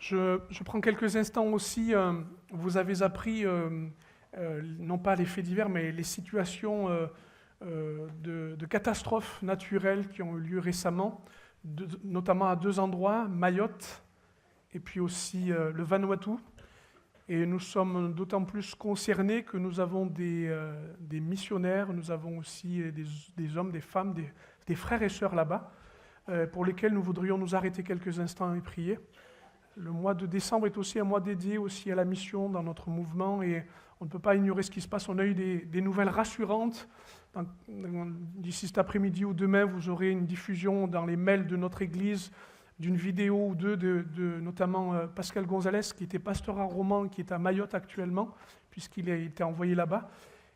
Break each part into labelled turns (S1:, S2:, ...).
S1: Je prends quelques instants aussi, vous avez appris, non pas les faits divers, mais les situations de catastrophes naturelles qui ont eu lieu récemment, notamment à 2 endroits, Mayotte et puis aussi le Vanuatu. Et nous sommes d'autant plus concernés que nous avons des missionnaires, nous avons aussi des hommes, des femmes, des frères et sœurs là-bas, pour lesquels nous voudrions nous arrêter quelques instants et prier. Le mois de décembre est aussi un mois dédié aussi à la mission dans notre mouvement et on ne peut pas ignorer ce qui se passe. On a eu des nouvelles rassurantes. D'ici cet après-midi ou demain, vous aurez une diffusion dans les mails de notre Église d'une vidéo ou deux de notamment Pascal Gonzalez, qui était pasteur à Romans, qui est à Mayotte actuellement, puisqu'il a été envoyé là-bas,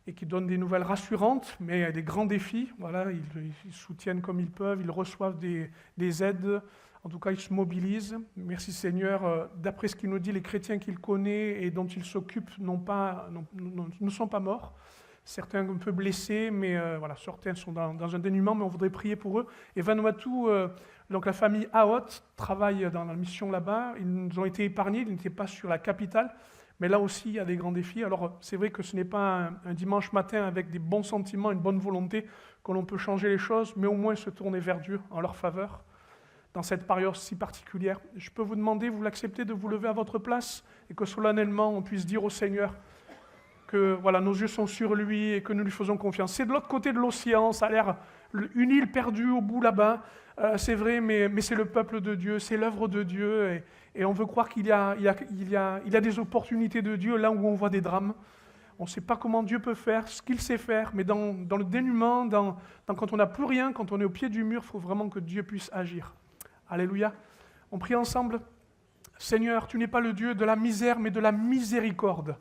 S1: et qui donne des nouvelles rassurantes, mais des grands défis. Voilà, ils soutiennent comme ils peuvent, ils reçoivent des aides. En tout cas, il se mobilise. Merci Seigneur. D'après ce qu'il nous dit, les chrétiens qu'il connaît et dont il s'occupe ne sont pas morts. Certains un peu blessés, mais voilà, certains sont dans un dénuement, mais on voudrait prier pour eux. Et Vanuatu, donc la famille Aot travaille dans la mission là-bas. Ils nous ont été épargnés, ils n'étaient pas sur la capitale, mais là aussi, il y a des grands défis. Alors, c'est vrai que ce n'est pas un dimanche matin avec des bons sentiments, une bonne volonté, que l'on peut changer les choses, mais au moins se tourner vers Dieu en leur faveur. Dans cette période si particulière, je peux vous demander, vous l'acceptez, de vous lever à votre place et que solennellement on puisse dire au Seigneur que voilà, nos yeux sont sur lui et que nous lui faisons confiance. C'est de l'autre côté de l'océan, ça a l'air une île perdue au bout là-bas, c'est vrai, mais c'est le peuple de Dieu, c'est l'œuvre de Dieu et on veut croire qu'il y a des opportunités de Dieu là où on voit des drames. On ne sait pas comment Dieu peut faire, ce qu'il sait faire, mais dans le dénuement, quand on n'a plus rien, quand on est au pied du mur, il faut vraiment que Dieu puisse agir. Alléluia. On prie ensemble. Seigneur, tu n'es pas le Dieu de la misère, mais de la miséricorde.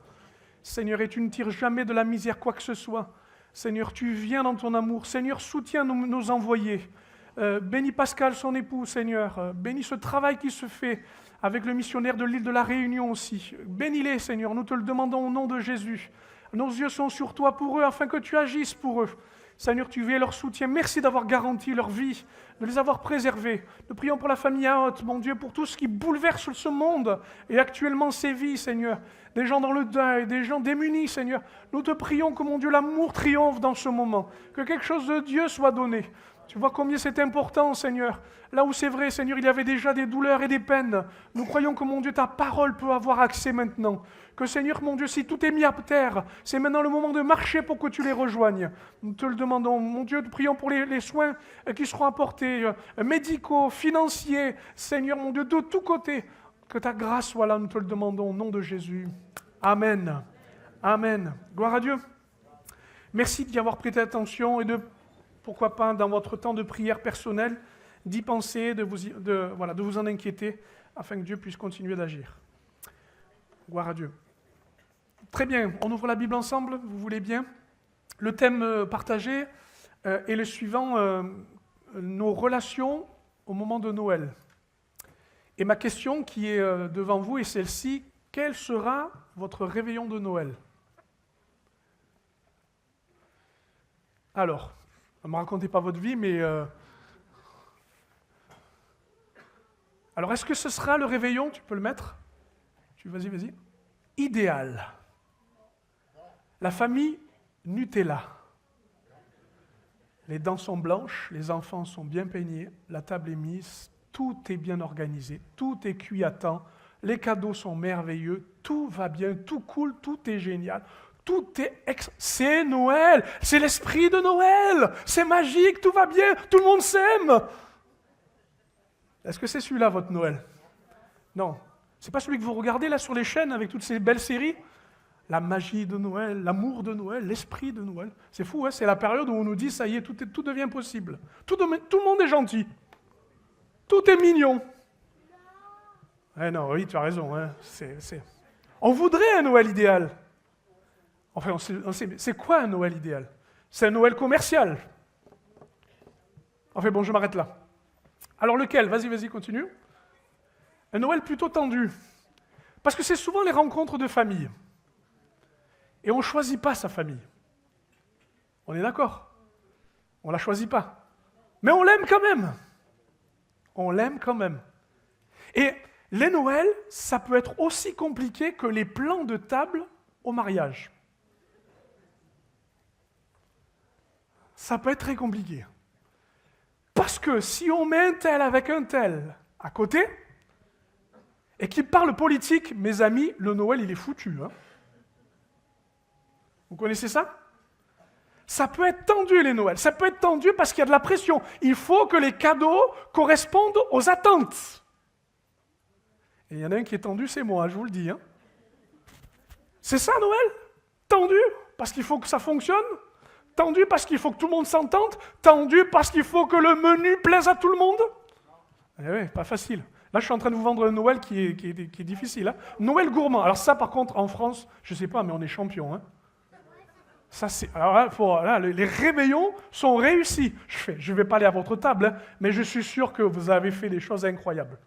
S1: Seigneur, et tu ne tires jamais de la misère quoi que ce soit. Seigneur, tu viens dans ton amour. Seigneur, soutiens nos envoyés. Bénis Pascal, son époux, Seigneur. Bénis ce travail qui se fait avec le missionnaire de l'île de la Réunion aussi. Bénis-les, Seigneur, nous te le demandons au nom de Jésus. Nos yeux sont sur toi pour eux, afin que tu agisses pour eux. Seigneur, tu es leur soutien. Merci d'avoir garanti leur vie, de les avoir préservés. Nous prions pour la famille Aot, mon Dieu, pour tout ce qui bouleverse ce monde et actuellement ces vies, Seigneur. Des gens dans le deuil, des gens démunis, Seigneur. Nous te prions que, mon Dieu, l'amour triomphe dans ce moment, que quelque chose de Dieu soit donné. Tu vois combien c'est important, Seigneur. Là où c'est vrai, Seigneur, il y avait déjà des douleurs et des peines. Nous croyons que, mon Dieu, ta parole peut avoir accès maintenant. Que, Seigneur, mon Dieu, si tout est mis à terre, c'est maintenant le moment de marcher pour que tu les rejoignes. Nous te le demandons. Mon Dieu, nous prions pour les soins qui seront apportés, médicaux, financiers. Seigneur, mon Dieu, de tous côtés. Que ta grâce soit là, nous te le demandons au nom de Jésus. Amen. Amen. Gloire à Dieu. Merci d'y avoir prêté attention et pourquoi pas, dans votre temps de prière personnelle, d'y penser, de vous en inquiéter, afin que Dieu puisse continuer d'agir. Gloire à Dieu. Très bien, on ouvre la Bible ensemble, vous voulez bien? Le thème partagé est le suivant, nos relations au moment de Noël. Et ma question qui est devant vous est celle-ci, quel sera votre réveillon de Noël? Alors, ne me racontez pas votre vie, mais... Alors, est-ce que ce sera le réveillon? Tu peux le mettre? Vas-y. Idéal. La famille Nutella. Les dents sont blanches, les enfants sont bien peignés, la table est mise, tout est bien organisé, tout est cuit à temps, les cadeaux sont merveilleux, tout va bien, tout coule, tout est génial. C'est Noël, c'est l'esprit de Noël, c'est magique, tout va bien, tout le monde s'aime. Est-ce que c'est celui-là votre Noël? Non, c'est pas celui que vous regardez là sur les chaînes avec toutes ces belles séries. La magie de Noël, l'amour de Noël, l'esprit de Noël. C'est fou, hein? C'est la période où on nous dit, ça y est, tout devient possible. Tout le monde est gentil, tout est mignon. Eh non, oui, tu as raison. Hein? On voudrait un Noël idéal. Enfin, c'est quoi un Noël idéal? C'est un Noël commercial. Enfin bon, je m'arrête là. Alors lequel? Vas-y, continue. Un Noël plutôt tendu. Parce que c'est souvent les rencontres de famille. Et on ne choisit pas sa famille. On est d'accord? On ne la choisit pas. Mais on l'aime quand même. On l'aime quand même. Et Les Noëls, ça peut être aussi compliqué que les plans de table au mariage. Ça peut être très compliqué. Parce que si on met un tel avec un tel à côté, et qu'il parle politique, mes amis, le Noël, il est foutu. Hein. Vous connaissez ça? Ça peut être tendu, les Noëls. Ça peut être tendu parce qu'il y a de la pression. Il faut que les cadeaux correspondent aux attentes. Et il y en a un qui est tendu, c'est moi, je vous le dis. Hein. C'est ça, Noël? Tendu, parce qu'il faut que ça fonctionne. Tendu, parce qu'il faut que tout le monde s'entende. Tendu, parce qu'il faut que le menu plaise à tout le monde. Eh oui, pas facile. Là, je suis en train de vous vendre un Noël qui est difficile. Hein. Noël gourmand. Alors ça, par contre, en France, je ne sais pas, mais on est champion. Hein. Ça, c'est. Alors là, les réveillons sont réussis. Je ne vais pas aller à votre table, hein, mais je suis sûr que vous avez fait des choses incroyables.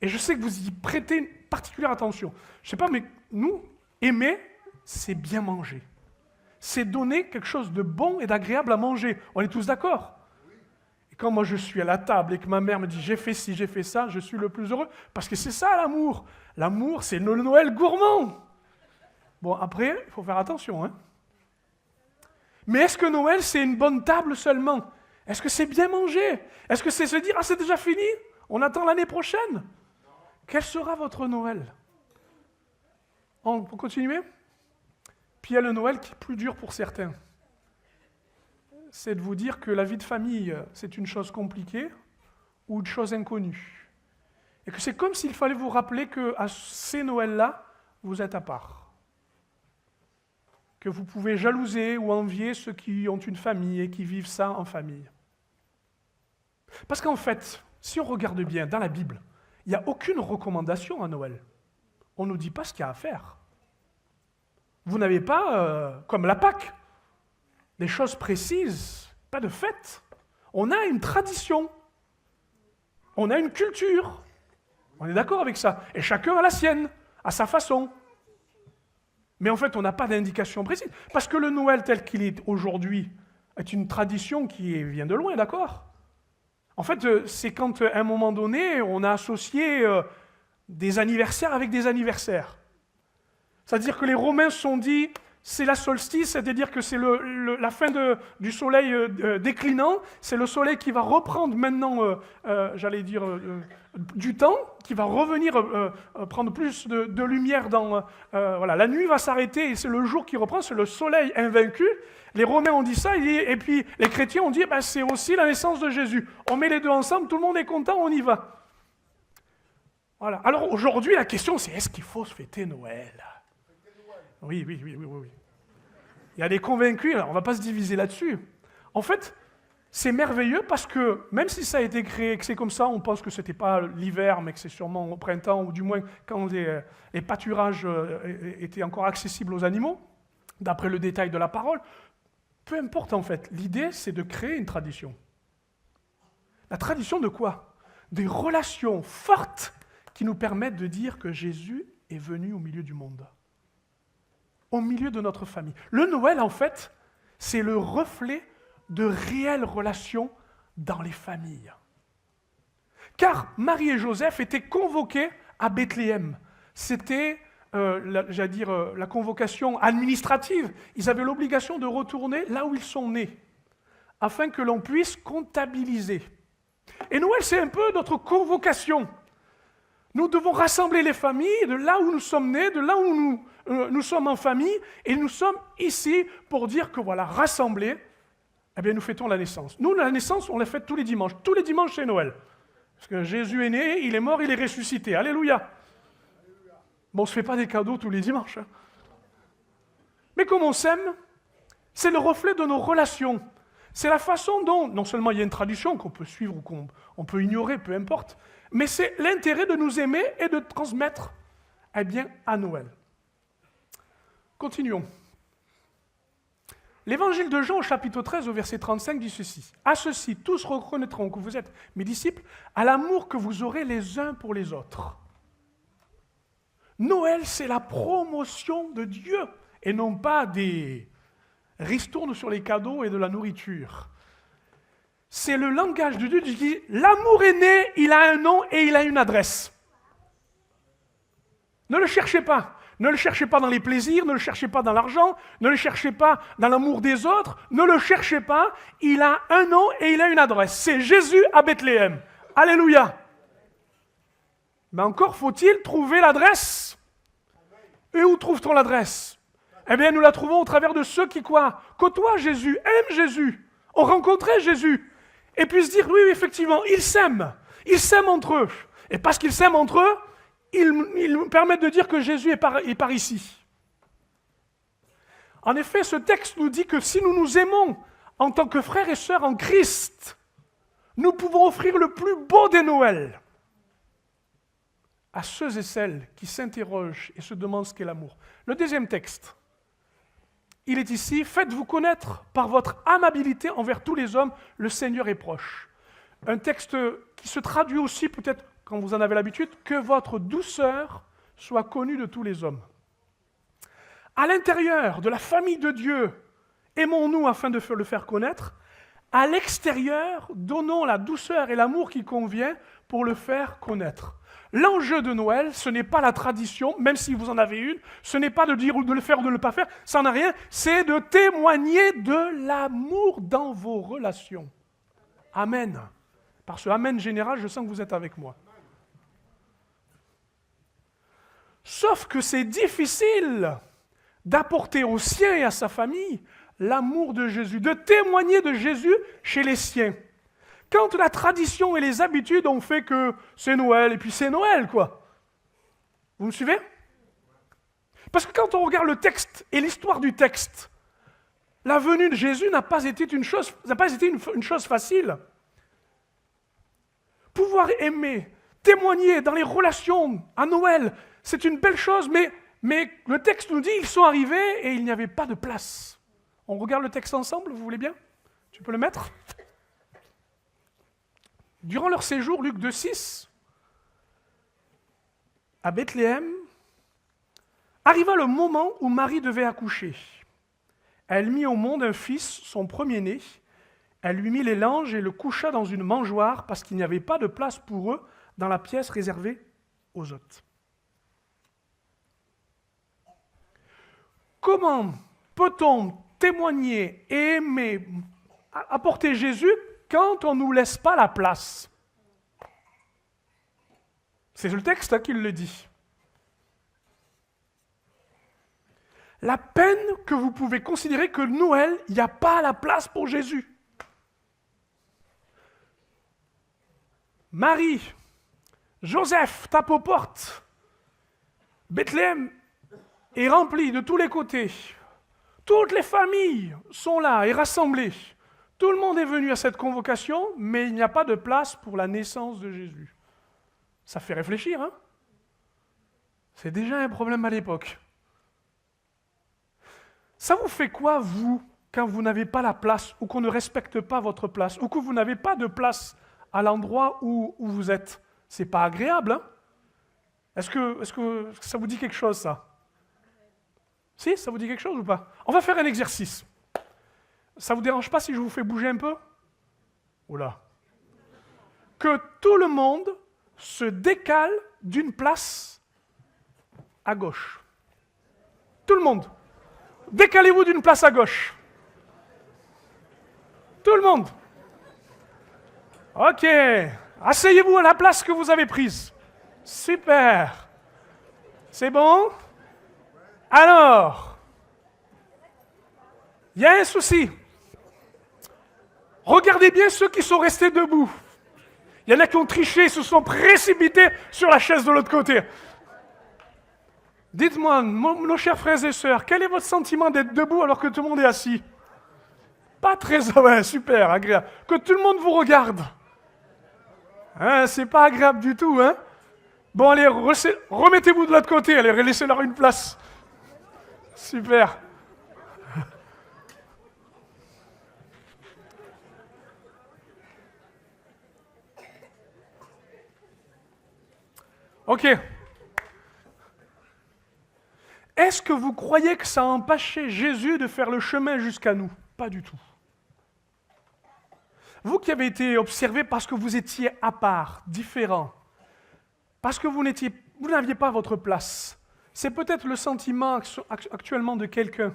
S1: Et je sais que vous y prêtez une particulière attention. Je ne sais pas, mais nous, aimer, c'est bien manger. C'est donner quelque chose de bon et d'agréable à manger. On est tous d'accord? Et quand moi je suis à la table et que ma mère me dit « j'ai fait ci, j'ai fait ça », je suis le plus heureux. Parce que c'est ça l'amour. L'amour, c'est le Noël gourmand. Bon, après, il faut faire attention. Hein. Mais est-ce que Noël, c'est une bonne table seulement? Est-ce que c'est bien manger? Est-ce que c'est se dire « ah, c'est déjà fini? On attend l'année prochaine ». Quel sera votre Noël? On peut continuer? Puis il y a le Noël qui est plus dur pour certains. C'est de vous dire que la vie de famille, c'est une chose compliquée ou une chose inconnue. Et que c'est comme s'il fallait vous rappeler qu'à ces Noëls-là, vous êtes à part. Que vous pouvez jalouser ou envier ceux qui ont une famille et qui vivent ça en famille. Parce qu'en fait, si on regarde bien dans la Bible, il n'y a aucune recommandation à Noël. On ne nous dit pas ce qu'il y a à faire. Vous n'avez pas, comme la Pâque, des choses précises, pas de fête. On a une tradition, on a une culture. On est d'accord avec ça. Et chacun a la sienne, à sa façon. Mais en fait, on n'a pas d'indication précise. Parce que le Noël tel qu'il est aujourd'hui est une tradition qui vient de loin, d'accord? En fait, c'est quand, à un moment donné, on a associé des anniversaires avec des anniversaires. C'est-à-dire que les Romains se sont dit, c'est la solstice, c'est-à-dire que c'est la fin du soleil déclinant, c'est le soleil qui va reprendre maintenant, du temps, qui va revenir prendre plus de lumière dans... voilà, la nuit va s'arrêter et c'est le jour qui reprend, c'est le soleil invaincu. Les Romains ont dit ça, et puis les chrétiens ont dit, c'est aussi la naissance de Jésus. On met les deux ensemble, tout le monde est content, on y va. Voilà. Alors aujourd'hui, la question c'est, est-ce qu'il faut se fêter Noël ? Oui. Il y a des convaincus, alors on ne va pas se diviser là-dessus. En fait, c'est merveilleux parce que même si ça a été créé, que c'est comme ça, on pense que ce n'était pas l'hiver, mais que c'est sûrement au printemps, ou du moins quand les pâturages étaient encore accessibles aux animaux, d'après le détail de la parole. Peu importe en fait, l'idée c'est de créer une tradition. La tradition de quoi? Des relations fortes qui nous permettent de dire que Jésus est venu au milieu du monde. Au milieu de notre famille. Le Noël, en fait, c'est le reflet de réelles relations dans les familles. Car Marie et Joseph étaient convoqués à Bethléem. C'était, la convocation administrative. Ils avaient l'obligation de retourner là où ils sont nés, afin que l'on puisse comptabiliser. Et Noël, c'est un peu notre convocation. Nous devons rassembler les familles de là où nous sommes nés, de là où nous sommes en famille, et nous sommes ici pour dire que voilà, rassemblés, eh bien nous fêtons la naissance. Nous, la naissance, on la fête tous les dimanches. Tous les dimanches, c'est Noël. Parce que Jésus est né, il est mort, il est ressuscité. Alléluia. Bon, on ne se fait pas des cadeaux tous les dimanches. Hein. Mais comme on s'aime, c'est le reflet de nos relations. C'est la façon dont, non seulement il y a une tradition qu'on peut suivre ou qu'on peut ignorer, peu importe, mais c'est l'intérêt de nous aimer et de transmettre, eh bien, à Noël. Continuons. L'évangile de Jean, au chapitre 13, au verset 35, dit ceci. « À ceci, tous reconnaîtront que vous êtes mes disciples, à l'amour que vous aurez les uns pour les autres. » Noël, c'est la promotion de Dieu, et non pas des ristournes sur les cadeaux et de la nourriture. C'est le langage de Dieu qui dit « L'amour est né, il a un nom et il a une adresse. » Ne le cherchez pas. Ne le cherchez pas dans les plaisirs, ne le cherchez pas dans l'argent, ne le cherchez pas dans l'amour des autres, ne le cherchez pas. Il a un nom et il a une adresse. C'est Jésus à Bethléem. Alléluia. Mais encore faut-il trouver l'adresse. Et où trouve-t-on l'adresse? Eh bien, nous la trouvons au travers de ceux qui, quoi, côtoient Jésus, aiment Jésus, ont rencontré Jésus, et puissent dire, oui, effectivement, ils s'aiment entre eux. Et parce qu'ils s'aiment entre eux, ils nous permettent de dire que Jésus est par ici. En effet, ce texte nous dit que si nous nous aimons en tant que frères et sœurs en Christ, nous pouvons offrir le plus beau des Noëls à ceux et celles qui s'interrogent et se demandent ce qu'est l'amour. Le deuxième texte, il est ici, « Faites-vous connaître par votre amabilité envers tous les hommes, le Seigneur est proche. » Un texte qui se traduit aussi, peut-être quand vous en avez l'habitude, « Que votre douceur soit connue de tous les hommes. » À l'intérieur de la famille de Dieu, aimons-nous afin de le faire connaître. À l'extérieur, donnons la douceur et l'amour qui convient pour le faire connaître. L'enjeu de Noël, ce n'est pas la tradition, même si vous en avez une, ce n'est pas de dire ou de le faire ou de ne pas faire, ça n'a rien, c'est de témoigner de l'amour dans vos relations. Amen. Par ce amen général, je sens que vous êtes avec moi. Sauf que c'est difficile d'apporter aux siens et à sa famille l'amour de Jésus, de témoigner de Jésus chez les siens. Quand la tradition et les habitudes ont fait que c'est Noël, et puis c'est Noël, quoi. Vous me suivez? Parce que quand on regarde le texte et l'histoire du texte, la venue de Jésus n'a pas été une chose facile. Pouvoir aimer, témoigner dans les relations à Noël, c'est une belle chose, mais le texte nous dit ils sont arrivés et il n'y avait pas de place. On regarde le texte ensemble, vous voulez bien? Tu peux le mettre? Durant leur séjour, Luc 2,6, à Bethléem, arriva le moment où Marie devait accoucher. Elle mit au monde un fils, son premier-né. Elle lui mit les langes et le coucha dans une mangeoire parce qu'il n'y avait pas de place pour eux dans la pièce réservée aux hôtes. Comment peut-on témoigner et aimer, apporter Jésus quand on ne nous laisse pas la place? C'est le texte qui le dit. La peine que vous pouvez considérer que Noël, il n'y a pas la place pour Jésus. Marie, Joseph tape aux portes. Bethléem est rempli de tous les côtés. Toutes les familles sont là et rassemblées. Tout le monde est venu à cette convocation, mais il n'y a pas de place pour la naissance de Jésus. Ça fait réfléchir, hein? C'est déjà un problème à l'époque. Ça vous fait quoi, vous, quand vous n'avez pas la place, ou qu'on ne respecte pas votre place, ou que vous n'avez pas de place à l'endroit où vous êtes? C'est pas agréable, hein? Est-ce que ça vous dit quelque chose, ça? Si, ça vous dit quelque chose ou pas? On va faire un exercice. Ça ne vous dérange pas si je vous fais bouger un peu? Oula. Que tout le monde se décale d'une place à gauche. Tout le monde. Décalez-vous d'une place à gauche. Tout le monde. Ok. Asseyez-vous à la place que vous avez prise. Super. C'est bon? Alors, il y a un souci. Regardez bien ceux qui sont restés debout. Il y en a qui ont triché, se sont précipités sur la chaise de l'autre côté. Dites-moi, nos chers frères et sœurs, quel est votre sentiment d'être debout alors que tout le monde est assis? Pas très... Ouais, super, agréable. Que tout le monde vous regarde. Hein, c'est pas agréable du tout, hein? Bon, allez, remettez-vous de l'autre côté, allez, laissez-leur une place. Super. Ok. Est-ce que vous croyez que ça a empêché Jésus de faire le chemin jusqu'à nous? Pas du tout. Vous qui avez été observé parce que vous étiez à part, différent, parce que vous n'aviez pas votre place, C'est peut-être le sentiment actuellement de quelqu'un.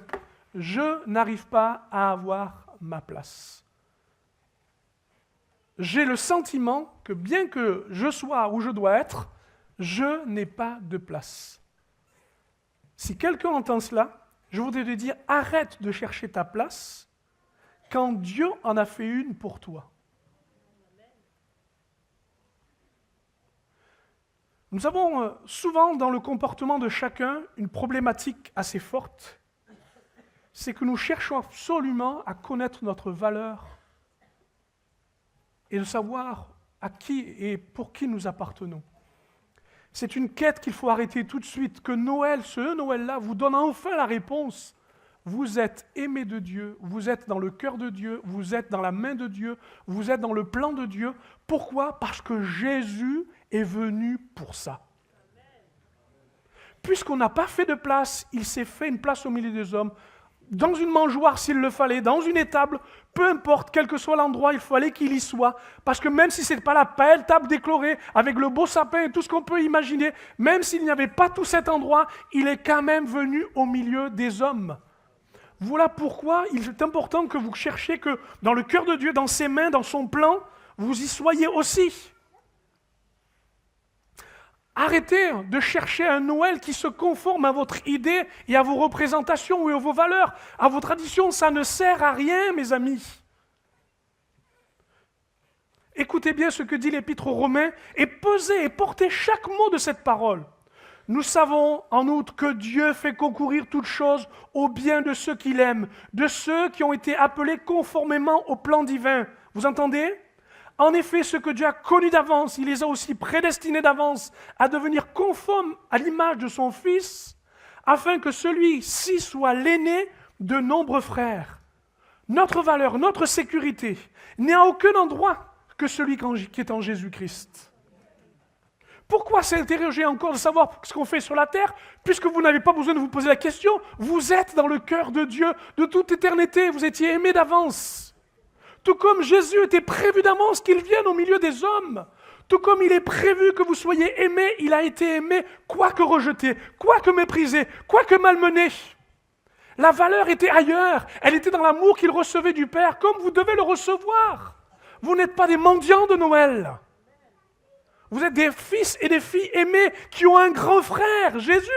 S1: Je n'arrive pas à avoir ma place. J'ai le sentiment que bien que je sois où je dois être, je n'ai pas de place. Si quelqu'un entend cela, je voudrais te dire, arrête de chercher ta place quand Dieu en a fait une pour toi. Nous avons souvent dans le comportement de chacun une problématique assez forte, c'est que nous cherchons absolument à connaître notre valeur et de savoir à qui et pour qui nous appartenons. C'est une quête qu'il faut arrêter tout de suite, que Noël, ce Noël-là, vous donne enfin la réponse. Vous êtes aimé de Dieu, vous êtes dans le cœur de Dieu, vous êtes dans la main de Dieu, vous êtes dans le plan de Dieu. Pourquoi ? Parce que Jésus est venu pour ça. Puisqu'on n'a pas fait de place, il s'est fait une place au milieu des hommes. Dans une mangeoire s'il le fallait, dans une étable, peu importe, quel que soit l'endroit, il fallait qu'il y soit. Parce que même si ce n'est pas la belle table décorée, avec le beau sapin et tout ce qu'on peut imaginer, même s'il n'y avait pas tout cet endroit, il est quand même venu au milieu des hommes. Voilà pourquoi il est important que vous cherchiez que dans le cœur de Dieu, dans ses mains, dans son plan, vous y soyez aussi. Arrêtez de chercher un Noël qui se conforme à votre idée et à vos représentations et à vos valeurs, à vos traditions. Ça ne sert à rien, mes amis. Écoutez bien ce que dit l'Épître aux Romains et pesez et portez chaque mot de cette parole. Nous savons en outre que Dieu fait concourir toutes choses au bien de ceux qu'il aime, de ceux qui ont été appelés conformément au plan divin. Vous entendez ? En effet, ce que Dieu a connu d'avance, il les a aussi prédestinés d'avance à devenir conformes à l'image de son Fils, afin que celui-ci soit l'aîné de nombreux frères. Notre valeur, notre sécurité n'est à aucun endroit que celui qui est en Jésus-Christ. Pourquoi s'interroger encore de savoir ce qu'on fait sur la terre, puisque vous n'avez pas besoin de vous poser la question, vous êtes dans le cœur de Dieu de toute éternité, vous étiez aimés d'avance. Tout comme Jésus était prévu d'avance qu'il vienne au milieu des hommes, tout comme il est prévu que vous soyez aimés, il a été aimé, quoique rejeté, quoique méprisé, quoique malmené. La valeur était ailleurs, elle était dans l'amour qu'il recevait du Père, comme vous devez le recevoir. Vous n'êtes pas des mendiants de Noël. Vous êtes des fils et des filles aimés qui ont un grand frère, Jésus.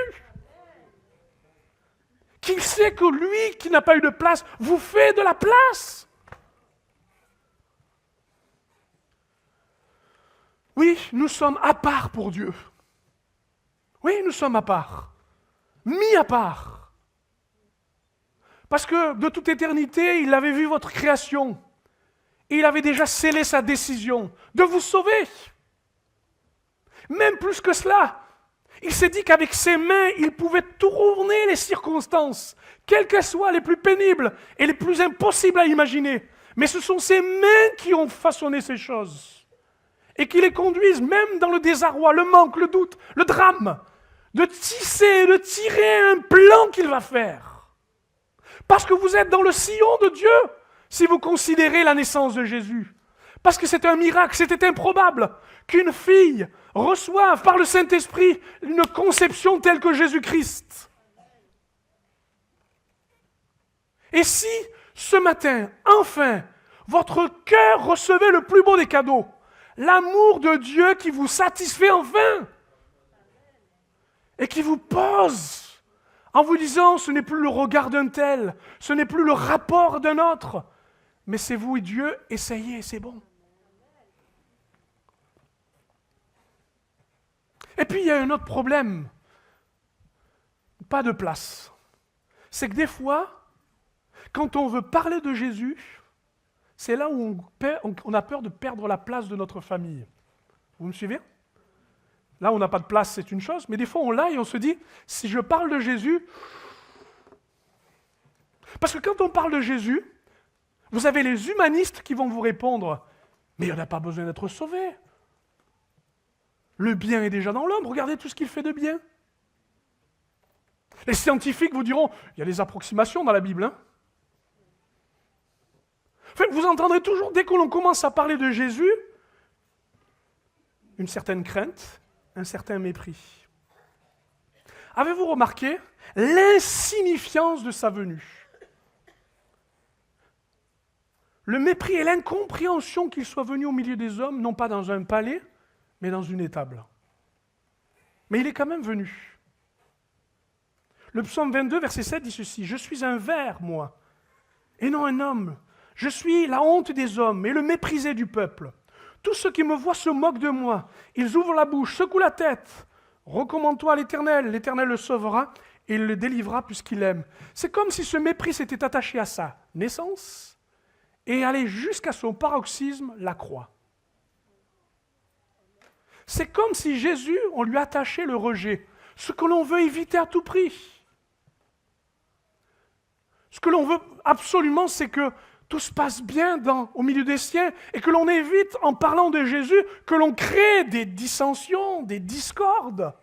S1: Qui sait que lui, qui n'a pas eu de place, vous fait de la place. Oui, nous sommes à part pour Dieu. Oui, nous sommes à part. Mis à part. Parce que de toute éternité, il avait vu votre création. Et il avait déjà scellé sa décision de vous sauver. Même plus que cela, il s'est dit qu'avec ses mains, il pouvait tourner les circonstances, quelles qu'elles soient les plus pénibles et les plus impossibles à imaginer. Mais ce sont ses mains qui ont façonné ces choses. Et qui les conduisent, même dans le désarroi, le manque, le doute, le drame, de tisser, de tirer un plan qu'il va faire. Parce que vous êtes dans le sillon de Dieu, si vous considérez la naissance de Jésus. Parce que c'est un miracle, c'était improbable qu'une fille reçoive par le Saint-Esprit une conception telle que Jésus-Christ. Et si, ce matin, enfin, votre cœur recevait le plus beau des cadeaux, l'amour de Dieu qui vous satisfait enfin et qui vous pose en vous disant ce n'est plus le regard d'un tel, ce n'est plus le rapport d'un autre, mais c'est vous et Dieu, essayez, c'est bon. Et puis il y a un autre problème, pas de place. C'est que des fois, quand on veut parler de Jésus, c'est là où on a peur de perdre la place de notre famille. Vous me suivez ? Là, on n'a pas de place, c'est une chose, mais des fois, on l'a et on se dit, si je parle de Jésus... Parce que quand on parle de Jésus, vous avez les humanistes qui vont vous répondre, mais il n'y en a pas besoin d'être sauvé. Le bien est déjà dans l'homme, regardez tout ce qu'il fait de bien. Les scientifiques vous diront, il y a des approximations dans la Bible, hein. Vous entendrez toujours, dès que l'on commence à parler de Jésus, une certaine crainte, un certain mépris. Avez-vous remarqué l'insignifiance de sa venue? Le mépris et l'incompréhension qu'il soit venu au milieu des hommes, non pas dans un palais, mais dans une étable. Mais il est quand même venu. Le psaume 22, verset 7 dit ceci: « Je suis un ver, moi, et non un homme. Je suis la honte des hommes et le méprisé du peuple. Tous ceux qui me voient se moquent de moi. Ils ouvrent la bouche, secouent la tête. Recommande-toi à l'Éternel. L'Éternel le sauvera et il le délivrera puisqu'il aime. » C'est comme si ce mépris s'était attaché à sa naissance et allait jusqu'à son paroxysme, la croix. C'est comme si Jésus, on lui attachait le rejet, ce que l'on veut éviter à tout prix. Ce que l'on veut absolument, c'est que tout se passe bien au milieu des siens et que l'on évite, en parlant de Jésus, que l'on crée des dissensions, des discordes.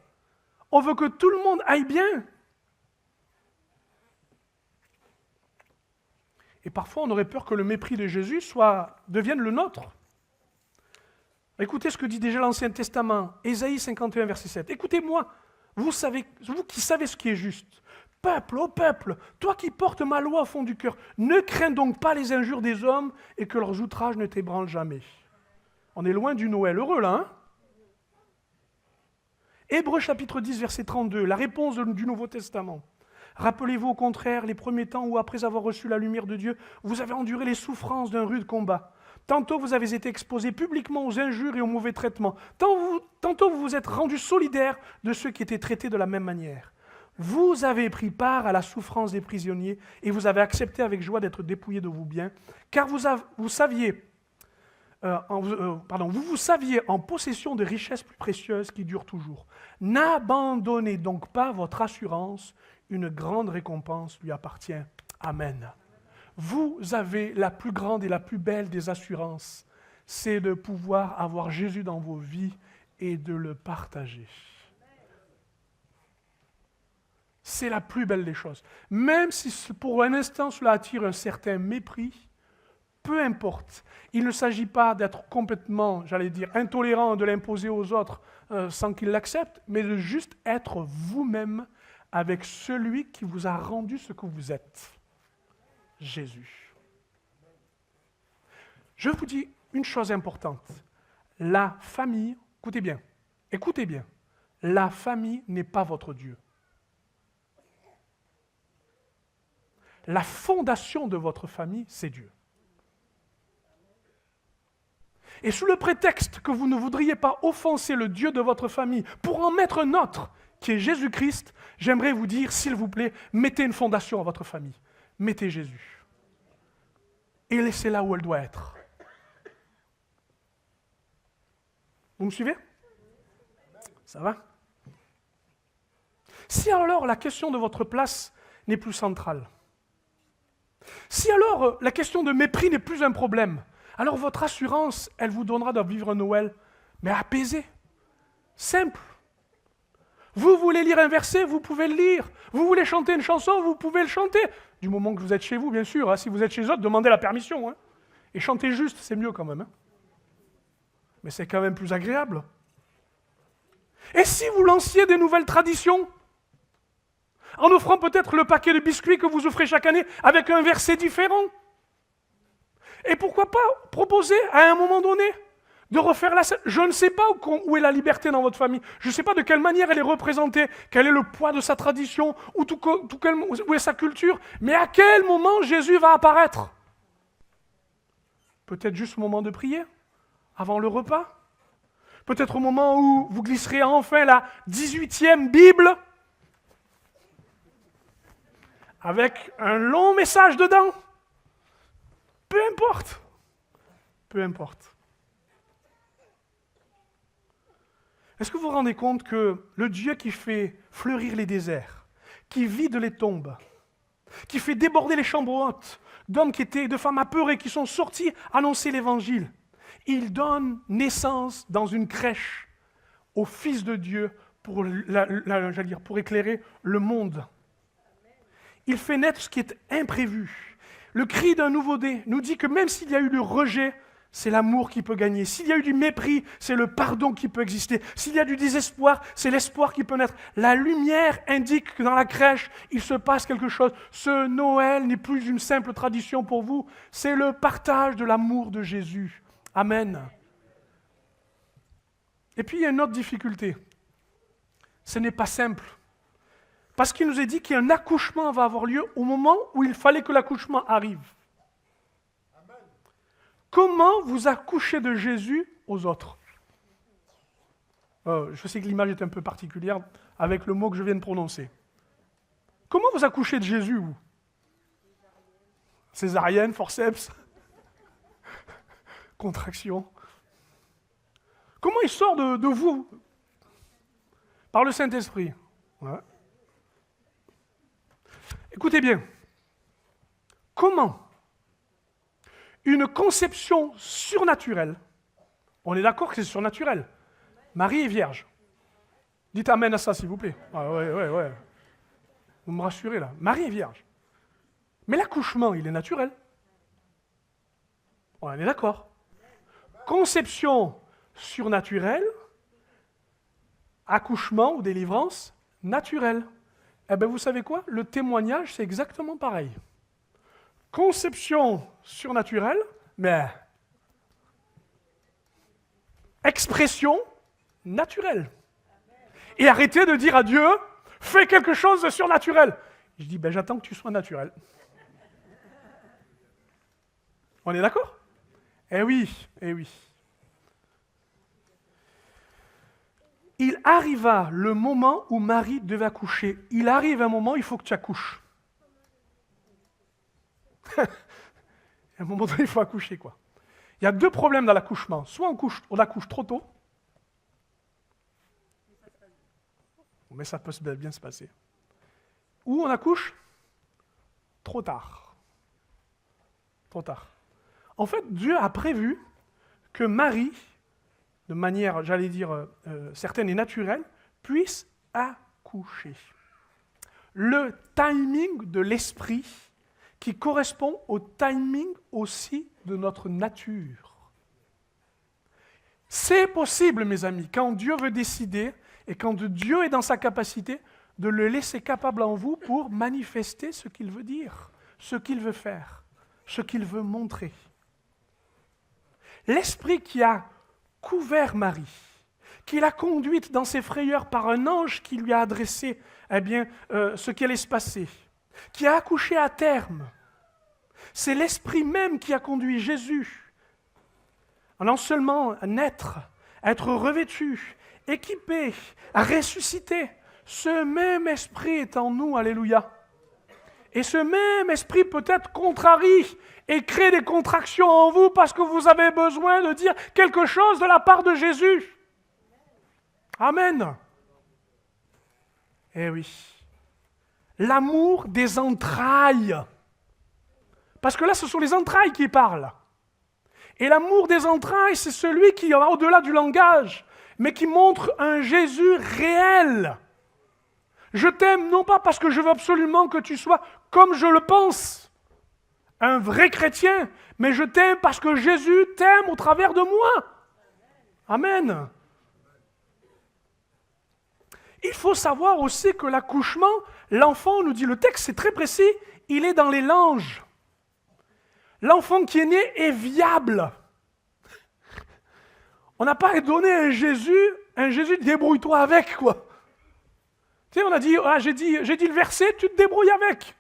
S1: On veut que tout le monde aille bien. Et parfois, on aurait peur que le mépris de Jésus devienne le nôtre. Écoutez ce que dit déjà l'Ancien Testament, Ésaïe 51, verset 7. « Écoutez-moi, vous qui savez ce qui est juste. Peuple, ô peuple, toi qui portes ma loi au fond du cœur, ne crains donc pas les injures des hommes et que leurs outrages ne t'ébranlent jamais. » On est loin du Noël heureux là, hein? Hébreux chapitre 10, verset 32, la réponse du Nouveau Testament. « Rappelez-vous au contraire les premiers temps où, après avoir reçu la lumière de Dieu, vous avez enduré les souffrances d'un rude combat. Tantôt vous avez été exposés publiquement aux injures et aux mauvais traitements. Tantôt vous vous êtes rendus solidaires de ceux qui étaient traités de la même manière. Vous avez pris part à la souffrance des prisonniers et vous avez accepté avec joie d'être dépouillés de vos biens, car vous saviez en possession de richesses plus précieuses qui durent toujours. N'abandonnez donc pas votre assurance, une grande récompense lui appartient. Amen. Vous avez la plus grande et la plus belle des assurances, c'est de pouvoir avoir Jésus dans vos vies et de le partager. C'est la plus belle des choses. Même si pour un instant cela attire un certain mépris, peu importe. Il ne s'agit pas d'être complètement, intolérant, de l'imposer aux autres sans qu'ils l'acceptent, mais de juste être vous-même avec celui qui vous a rendu ce que vous êtes. Jésus. Je vous dis une chose importante. La famille, écoutez bien, la famille n'est pas votre Dieu. La fondation de votre famille, c'est Dieu. Et sous le prétexte que vous ne voudriez pas offenser le Dieu de votre famille pour en mettre un autre, qui est Jésus-Christ, j'aimerais vous dire, s'il vous plaît, mettez une fondation à votre famille. Mettez Jésus. Et laissez là où elle doit être. Vous me suivez? Ça va? Si alors la question de votre place n'est plus centrale, si alors la question de mépris n'est plus un problème, alors votre assurance, elle vous donnera de vivre un Noël, mais apaisé, simple. Vous voulez lire un verset, vous pouvez le lire. Vous voulez chanter une chanson, vous pouvez le chanter. Du moment que vous êtes chez vous, bien sûr. Hein. Si vous êtes chez eux, demandez la permission. Hein. Et chanter juste, c'est mieux quand même. Hein. Mais c'est quand même plus agréable. Et si vous lanciez des nouvelles traditions, en offrant peut-être le paquet de biscuits que vous offrez chaque année avec un verset différent? Et pourquoi pas proposer à un moment donné de refaire la scène. Je ne sais pas où est la liberté dans votre famille. Je ne sais pas de quelle manière elle est représentée, quel est le poids de sa tradition, où est sa culture, mais à quel moment Jésus va apparaître? Peut-être juste au moment de prier, avant le repas. Peut-être au moment où vous glisserez enfin la 18e Bible, avec un long message dedans. Peu importe. Peu importe. Est-ce que vous vous rendez compte que le Dieu qui fait fleurir les déserts, qui vide les tombes, qui fait déborder les chambres hautes de femmes apeurées qui sont sorties annoncer l'Évangile, il donne naissance dans une crèche au Fils de Dieu pour éclairer le monde. Il fait naître ce qui est imprévu. Le cri d'un nouveau-né nous dit que même s'il y a eu le rejet, c'est l'amour qui peut gagner. S'il y a eu du mépris, c'est le pardon qui peut exister. S'il y a du désespoir, c'est l'espoir qui peut naître. La lumière indique que dans la crèche, il se passe quelque chose. Ce Noël n'est plus une simple tradition pour vous, c'est le partage de l'amour de Jésus. Amen. Et puis il y a une autre difficulté. Ce n'est pas simple. Parce qu'il nous est dit qu'un accouchement va avoir lieu au moment où il fallait que l'accouchement arrive. Comment vous accouchez de Jésus aux autres? Je sais que l'image est un peu particulière avec le mot que je viens de prononcer. Comment vous accouchez de Jésus, vous? Césarienne, forceps, contraction. Comment il sort de vous? Par le Saint-Esprit. Ouais. Écoutez bien. Comment une conception surnaturelle, on est d'accord que c'est surnaturel. Marie est vierge. Dites amen à ça, s'il vous plaît. Ah, ouais. Vous me rassurez là. Marie est vierge. Mais l'accouchement, il est naturel. On est d'accord. Conception surnaturelle, accouchement ou délivrance naturelle. Eh bien, vous savez quoi? Le témoignage, c'est exactement pareil. Conception surnaturelle, mais expression naturelle. Et arrêtez de dire à Dieu, fais quelque chose de surnaturel. Je dis, j'attends que tu sois naturel. On est d'accord? Eh oui. Il arriva le moment où Marie devait accoucher. Il arrive un moment, il faut que tu accouches. À un moment donné, il faut accoucher, quoi. Il y a deux problèmes dans l'accouchement. Soit on accouche trop tôt, mais ça peut bien se passer. Ou on accouche trop tard. Trop tard. En fait, Dieu a prévu que Marie, de manière, j'allais dire, certaine et naturelle, puisse accoucher. Le timing de l'esprit qui correspond au timing aussi de notre nature. C'est possible, mes amis, quand Dieu veut décider et quand Dieu est dans sa capacité de le laisser capable en vous pour manifester ce qu'il veut dire, ce qu'il veut faire, ce qu'il veut montrer. L'esprit qui a couvert Marie, qui l'a conduite dans ses frayeurs par un ange qui lui a adressé ce qui allait se passer, qui a accouché à terme. C'est l'Esprit même qui a conduit Jésus à non seulement naître, à être revêtu, équipé, à ressusciter. Ce même Esprit est en nous, alléluia. Et ce même Esprit peut-être contrarie et crée des contractions en vous parce que vous avez besoin de dire quelque chose de la part de Jésus. Amen. Eh oui. L'amour des entrailles. Parce que là, ce sont les entrailles qui parlent. Et l'amour des entrailles, c'est celui qui va au-delà du langage, mais qui montre un Jésus réel. Je t'aime non pas parce que je veux absolument que tu sois comme je le pense, un vrai chrétien, mais je t'aime parce que Jésus t'aime au travers de moi. Amen. Il faut savoir aussi que l'accouchement, l'enfant, nous dit le texte, c'est très précis, il est dans les langes. L'enfant qui est né est viable. On n'a pas donné un Jésus, débrouille-toi avec, quoi. Tu sais, on a dit, j'ai dit le verset, tu te débrouilles avec.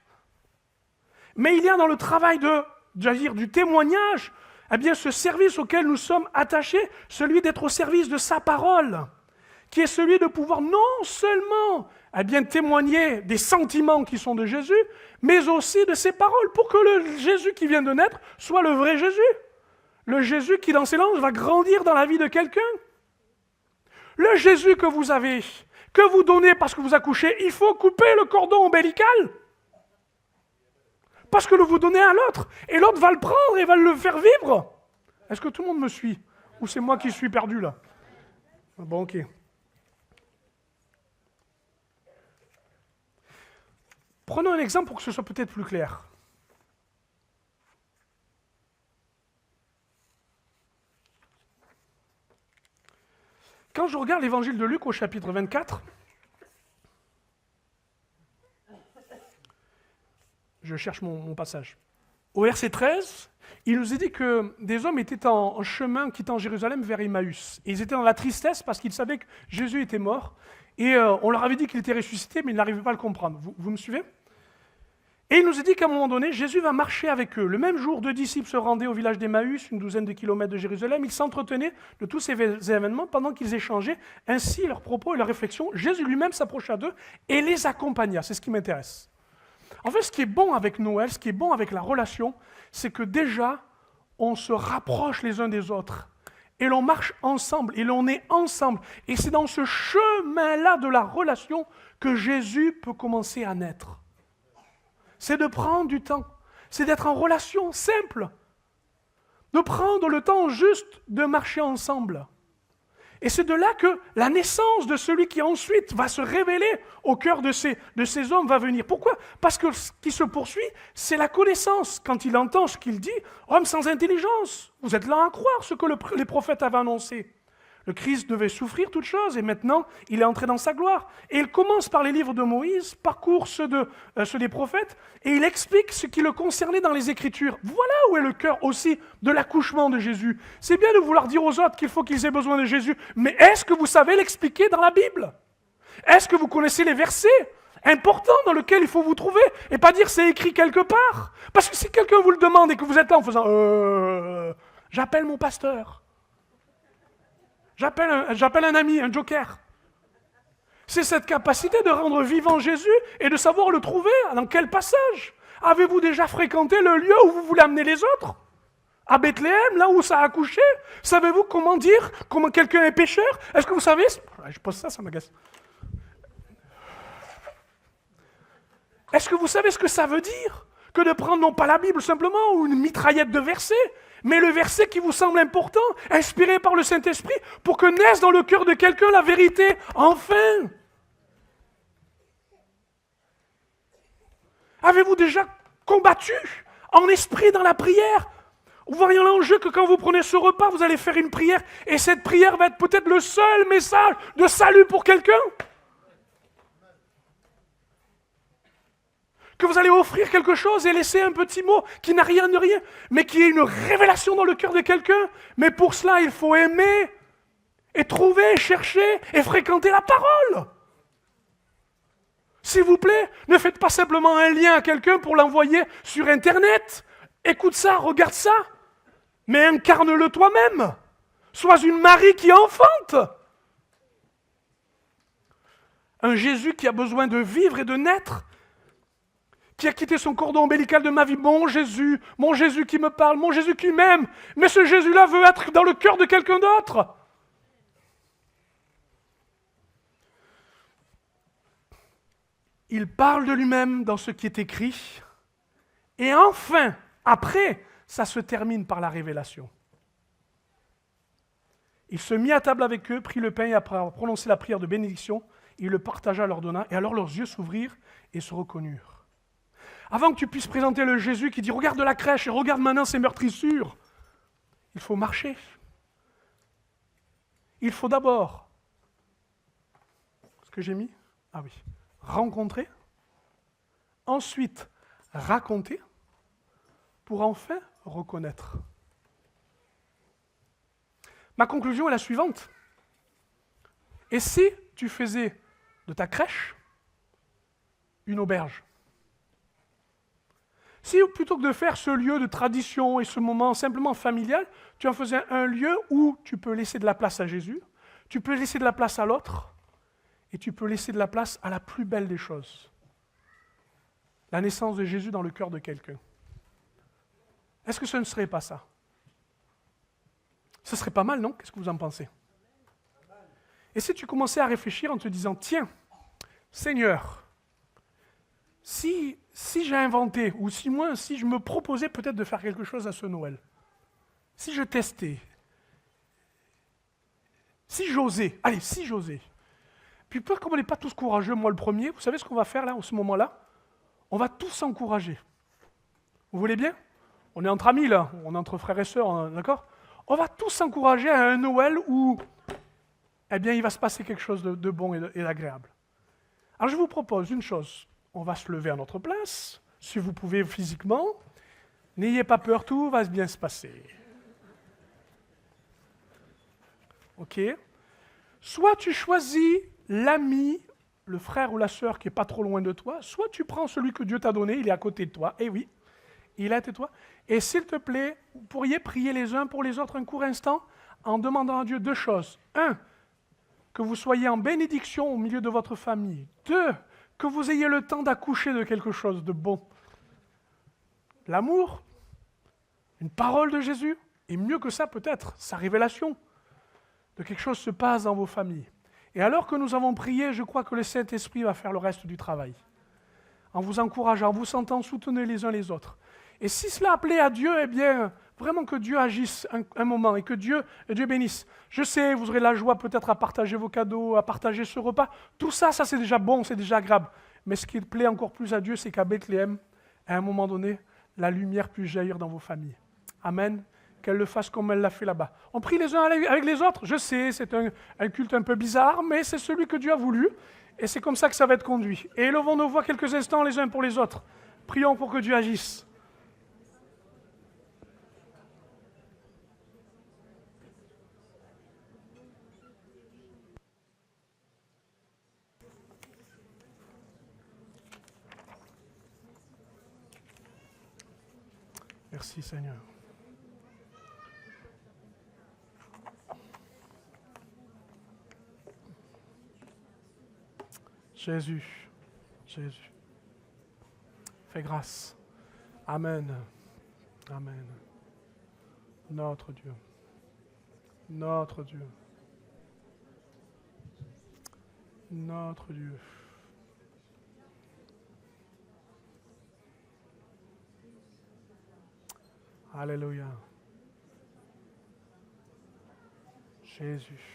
S1: Mais il y a dans le travail du témoignage, ce service auquel nous sommes attachés, celui d'être au service de sa parole, qui est celui de pouvoir non seulement témoigner des sentiments qui sont de Jésus, mais aussi de ses paroles, pour que le Jésus qui vient de naître soit le vrai Jésus. Le Jésus qui, dans ses langes, va grandir dans la vie de quelqu'un. Le Jésus que vous avez, que vous donnez parce que vous accouchez, il faut couper le cordon ombilical. Parce que vous donnez à l'autre, et l'autre va le prendre et va le faire vivre. Est-ce que tout le monde me suit? Ou c'est moi qui suis perdu là? Bon, ok. Prenons un exemple pour que ce soit peut-être plus clair. Quand je regarde l'évangile de Luc au chapitre 24, je cherche mon passage. Au verset 13, il nous est dit que des hommes étaient en chemin quittant Jérusalem vers Emmaüs. Et ils étaient dans la tristesse parce qu'ils savaient que Jésus était mort. Et on leur avait dit qu'il était ressuscité, mais ils n'arrivaient pas à le comprendre. Vous me suivez? Et il nous est dit qu'à un moment donné, Jésus va marcher avec eux. Le même jour, 2 disciples se rendaient au village d'Emmaüs, une douzaine de kilomètres de Jérusalem. Ils s'entretenaient de tous ces événements pendant qu'ils échangeaient ainsi leurs propos et leurs réflexions. Jésus lui-même s'approcha d'eux et les accompagna. C'est ce qui m'intéresse. En fait, ce qui est bon avec Noël, ce qui est bon avec la relation, c'est que déjà, on se rapproche les uns des autres. Et l'on marche ensemble, et l'on est ensemble. Et c'est dans ce chemin-là de la relation que Jésus peut commencer à naître. C'est de prendre du temps. C'est d'être en relation simple. De prendre le temps juste de marcher ensemble. Et c'est de là que la naissance de celui qui ensuite va se révéler au cœur de ces hommes va venir. Pourquoi? Parce que ce qui se poursuit, c'est la connaissance. Quand il entend ce qu'il dit, homme sans intelligence, vous êtes là à croire ce que les prophètes avaient annoncé. Le Christ devait souffrir toutes choses et maintenant, il est entré dans sa gloire. Et il commence par les livres de Moïse, parcourt ceux des prophètes, et il explique ce qui le concernait dans les Écritures. Voilà où est le cœur aussi de l'accouchement de Jésus. C'est bien de vouloir dire aux autres qu'il faut qu'ils aient besoin de Jésus, mais est-ce que vous savez l'expliquer dans la Bible? Est-ce que vous connaissez les versets importants dans lesquels il faut vous trouver et pas dire c'est écrit quelque part? Parce que si quelqu'un vous le demande et que vous êtes là en faisant « j'appelle mon pasteur », j'appelle un ami, un joker. C'est cette capacité de rendre vivant Jésus et de savoir le trouver. Dans quel passage? Avez-vous déjà fréquenté le lieu où vous voulez amener les autres? À Bethléem, là où ça a accouché? Savez-vous comment dire comment quelqu'un est pécheur? Est-ce que vous savez? Je pose ça m'agace. Est-ce que vous savez ce que ça veut dire? Que de prendre non pas la Bible simplement ou une mitraillette de versets, mais le verset qui vous semble important, inspiré par le Saint-Esprit, pour que naisse dans le cœur de quelqu'un la vérité. Enfin! Avez-vous déjà combattu en esprit dans la prière? Vous voyez l'enjeu que quand vous prenez ce repas, vous allez faire une prière, et cette prière va être peut-être le seul message de salut pour quelqu'un? Que vous allez offrir quelque chose et laisser un petit mot qui n'a rien de rien, mais qui est une révélation dans le cœur de quelqu'un. Mais pour cela, il faut aimer, et trouver, et chercher, et fréquenter la parole. S'il vous plaît, ne faites pas simplement un lien à quelqu'un pour l'envoyer sur Internet. Écoute ça, regarde ça, mais incarne-le toi-même. Sois une Marie qui enfante. Un Jésus qui a besoin de vivre et de naître, qui a quitté son cordon ombilical de ma vie, mon Jésus qui me parle, mon Jésus qui m'aime, mais ce Jésus-là veut être dans le cœur de quelqu'un d'autre. Il parle de lui-même dans ce qui est écrit, et enfin, après, ça se termine par la révélation. Il se mit à table avec eux, prit le pain et après avoir prononcé la prière de bénédiction, il le partagea, leur donna, et alors leurs yeux s'ouvrirent et se reconnurent. Avant que tu puisses présenter le Jésus qui dit « Regarde la crèche et regarde maintenant ces meurtrissures », il faut marcher. Il faut d'abord, ce que j'ai mis, rencontrer, ensuite raconter, pour enfin reconnaître. Ma conclusion est la suivante. Et si tu faisais de ta crèche une auberge? Si plutôt que de faire ce lieu de tradition et ce moment simplement familial, tu en faisais un lieu où tu peux laisser de la place à Jésus, tu peux laisser de la place à l'autre, et tu peux laisser de la place à la plus belle des choses. La naissance de Jésus dans le cœur de quelqu'un. Est-ce que ce ne serait pas ça? Ce serait pas mal, non? Qu'est-ce que vous en pensez? Et si tu commençais à réfléchir en te disant, tiens, Seigneur, si j'ai inventé, ou si je me proposais peut-être de faire quelque chose à ce Noël, si je testais, si j'osais, puis peut-être qu'on n'est pas tous courageux, moi le premier, vous savez ce qu'on va faire là, en ce moment-là? On va tous s'encourager. Vous voulez bien? On est entre amis là, on est entre frères et sœurs, d'accord? On va tous s'encourager à un Noël où eh bien, il va se passer quelque chose de bon et d'agréable. Alors, je vous propose une chose. On va se lever à notre place, si vous pouvez physiquement. N'ayez pas peur, tout va bien se passer. OK? Soit tu choisis l'ami, le frère ou la sœur qui n'est pas trop loin de toi, soit tu prends celui que Dieu t'a donné, il est à côté de toi. Eh oui, il est à toi. Et s'il te plaît, vous pourriez prier les uns pour les autres un court instant en demandant à Dieu deux choses. Un, que vous soyez en bénédiction au milieu de votre famille. Deux, que vous ayez le temps d'accoucher de quelque chose de bon. L'amour, une parole de Jésus, et mieux que ça peut-être, sa révélation de quelque chose se passe dans vos familles. Et alors que nous avons prié, je crois que le Saint-Esprit va faire le reste du travail. En vous encourageant, en vous sentant, soutenez les uns les autres. Et si cela appelait à Dieu, eh bien, vraiment que Dieu agisse un moment et que Dieu bénisse. Je sais, vous aurez la joie peut-être à partager vos cadeaux, à partager ce repas. Tout ça, ça c'est déjà bon, c'est déjà agréable. Mais ce qui plaît encore plus à Dieu, c'est qu'à Bethléem, à un moment donné, la lumière puisse jaillir dans vos familles. Amen. Qu'elle le fasse comme elle l'a fait là-bas. On prie les uns avec les autres. Je sais, c'est un culte un peu bizarre, mais c'est celui que Dieu a voulu. Et c'est comme ça que ça va être conduit. Et élevons nos voix quelques instants les uns pour les autres. Prions pour que Dieu agisse. Merci Seigneur. Jésus, Jésus, fais grâce. Amen, Amen. Notre Dieu, notre Dieu, notre Dieu. Alléluia. Jésus.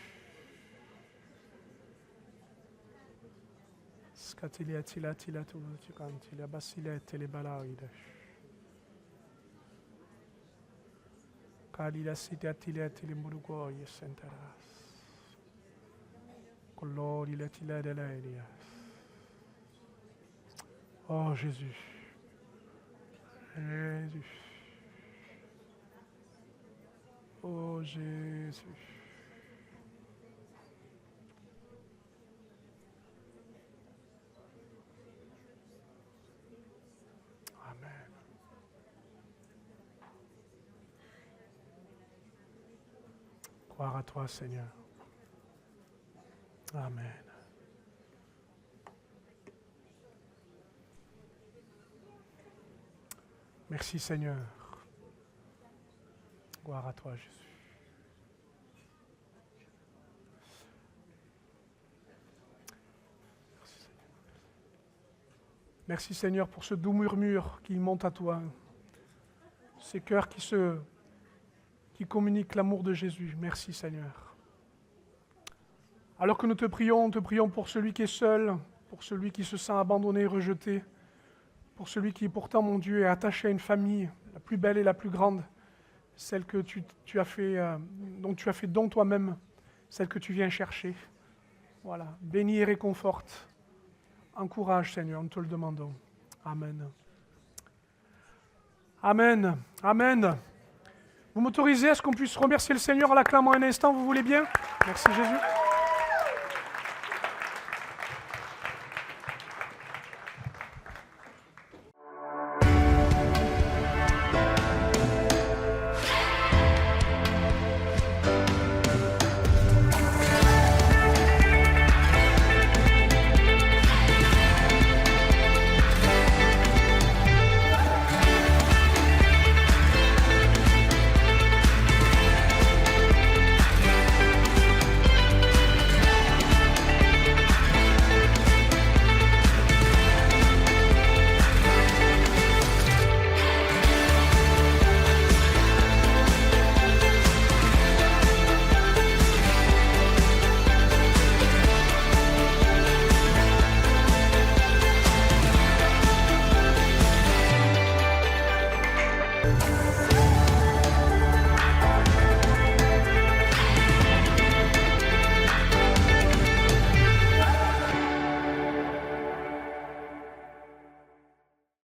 S1: Scatilia tila tila tu cantilia basile telebalaide. Calila sitia tila tilimburugo yesenteras. Colori la tila de l'aeria. Oh Jésus. Jésus. Oh Jésus. Amen. Gloire à toi, Seigneur. Amen. Merci, Seigneur. Gloire à toi, Jésus. Merci Seigneur pour ce doux murmure qui monte à toi. Ces cœurs qui communiquent l'amour de Jésus. Merci Seigneur. Alors que nous te prions pour celui qui est seul, pour celui qui se sent abandonné, rejeté, pour celui qui pourtant, mon Dieu, est attaché à une famille, la plus belle et la plus grande, celle que tu as fait, dont tu as fait don toi-même, celle que tu viens chercher. Voilà, bénis et réconforte. Encourage, Seigneur, nous te le demandons. Amen. Amen. Amen. Vous m'autorisez à ce qu'on puisse remercier le Seigneur en l'acclamant un instant, vous voulez bien? Merci Jésus.